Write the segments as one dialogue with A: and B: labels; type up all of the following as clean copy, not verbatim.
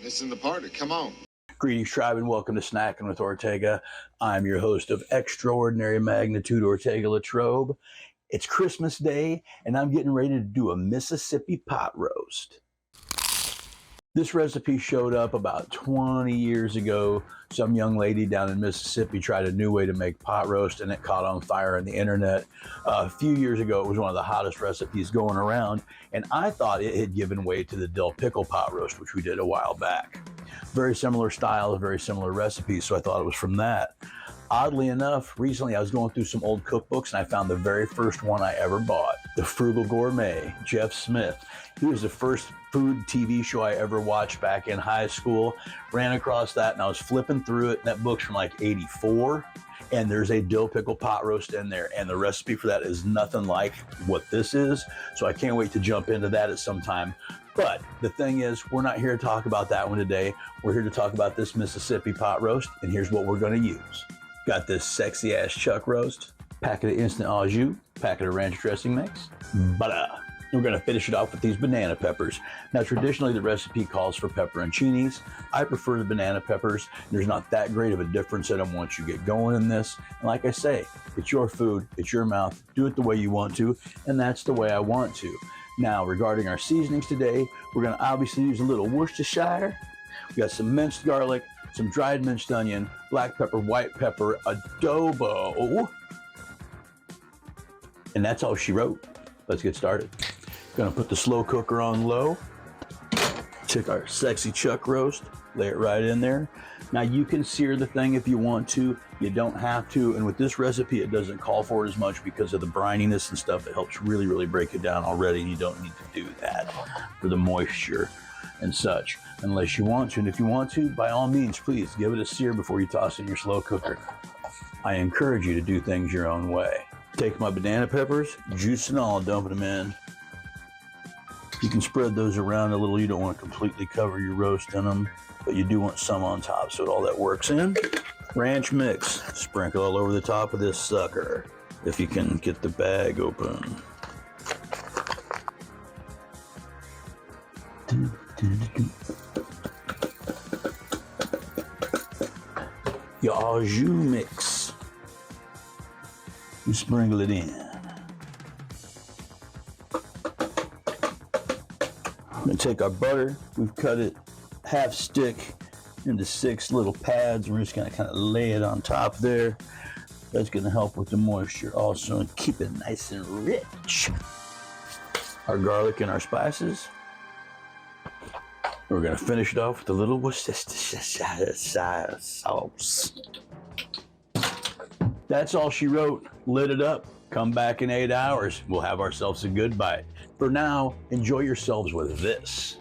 A: Missing the party. Come on.
B: Greetings, tribe, and welcome to Snackin with Ortega. I'm your host of extraordinary magnitude, Ortega LaTrobe. It's Christmas Day, and I'm getting ready to do a Mississippi pot roast. This recipe showed up about 20 years ago. Some young lady down in Mississippi tried a new way to make pot roast, and it caught on fire on the internet. A few years ago, it was one of the hottest recipes going around, and I thought it had given way to the Dill Pickle Pot Roast, which we did a while back. Very similar style, very similar recipes, so I thought it was from that. Oddly enough, recently I was going through some old cookbooks and I found the very first one I ever bought, The Frugal Gourmet, Jeff Smith. He was the first food TV show I ever watched back in high school. Ran across that and I was flipping through it, and that book's from like 84. And there's a dill pickle pot roast in there, and the recipe for that is nothing like what this is. So I can't wait to jump into that at some time. But the thing is, we're not here to talk about that one today. We're here to talk about this Mississippi pot roast, and here's what we're going to use. Got this sexy ass chuck roast, packet of instant Au Jus, packet of ranch dressing mix, butter. We're going to finish it off with these banana peppers. Now, traditionally, the recipe calls for pepperoncinis. I prefer the banana peppers. There's not that great of a difference in them once you get going in this. And like I say, it's your food, it's your mouth. Do it the way you want to, and that's the way I want to. Now, regarding our seasonings today, we're going to obviously use a little Worcestershire. We got some minced garlic, some dried minced onion, black pepper, white pepper, adobo. And that's all she wrote. Let's get started. Gonna put the slow cooker on low. Take our sexy chuck roast, lay it right in there. Now you can sear the thing if you want to, you don't have to. And with this recipe, it doesn't call for it as much because of the brininess and stuff. It helps really break it down already. You don't need to do that for the moisture and such, unless you want to. And if you want to, by all means, please give it a sear before you toss in your slow cooker. I encourage you to do things your own way. Take my banana peppers, juice and all, dumping them in. You can spread those around a little. You don't want to completely cover your roast in them, but you do want some on top so all that works in. Ranch mix, sprinkle all over the top of this sucker, if you can get the bag open. Your Au Jus mix. You sprinkle it in. I'm gonna take our butter. We've cut it half stick into 6 little pads. We're just gonna kind of lay it on top there. That's gonna help with the moisture also and keep it nice and rich. Our garlic and our spices. We're gonna finish it off with a little Worcestershire sauce. That's all she wrote. Lit it up. Come back in 8 hours. We'll have ourselves a good bite. For now, enjoy yourselves with this.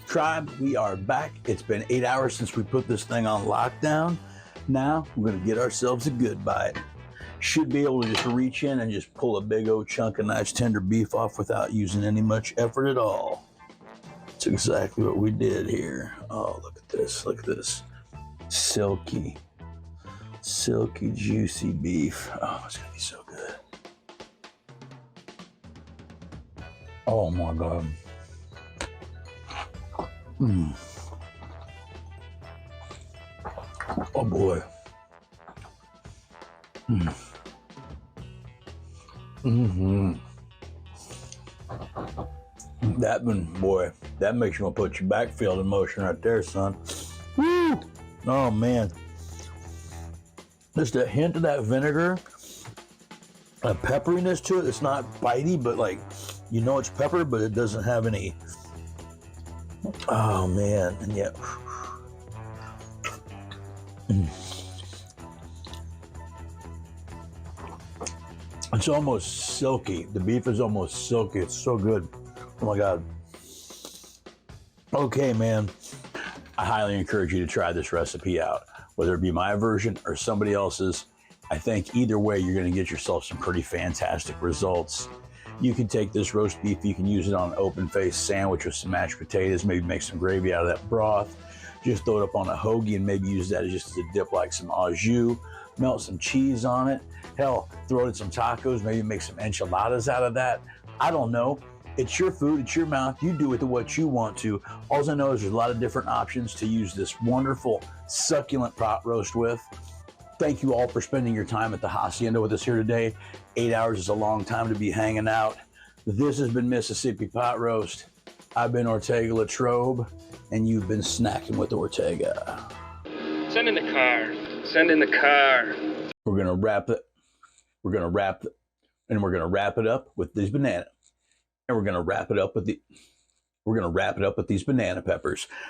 B: Tribe, we are back. It's been 8 hours since we put this thing on lockdown. Now, we're gonna get ourselves a good bite. Should be able to just reach in and just pull a big old chunk of nice tender beef off without using any much effort at all. That's exactly what we did here. Oh, look at this, look at this. Silky, juicy beef. Oh, it's gonna be so good. Oh my God. Oh boy. That one, boy, that makes you want to put your back field in motion right there, son. Woo! Oh man. Just a hint of that vinegar, a pepperiness to it. It's not bitey, but like, you know it's pepper, but it doesn't have any. Oh man, and yet. It's almost silky. The beef is almost silky. It's so good. Oh my God. Okay, man. I highly encourage you to try this recipe out, whether it be my version or somebody else's. I think either way, you're going to get yourself some pretty fantastic results. You can take this roast beef, you can use it on an open-faced sandwich with some mashed potatoes, maybe make some gravy out of that broth. Just throw it up on a hoagie and maybe use that just as a dip, like some Au Jus. Melt some cheese on it. Hell, throw it in some tacos, maybe make some enchiladas out of that. I don't know. It's your food, it's your mouth. You do with it what you want to. All I know is there's a lot of different options to use this wonderful, succulent pot roast with. Thank you all for spending your time at the Hacienda with us here today. 8 hours is a long time to be hanging out. This has been Mississippi Pot Roast. I've been Ortega LaTrobe, and you've been snacking with Ortega.
A: Send in the car. Send in the car.
B: We're gonna wrap it. We're gonna wrap it, and we're gonna wrap it up with these banana. And we're gonna wrap it up with the. We're gonna wrap it up with these banana peppers.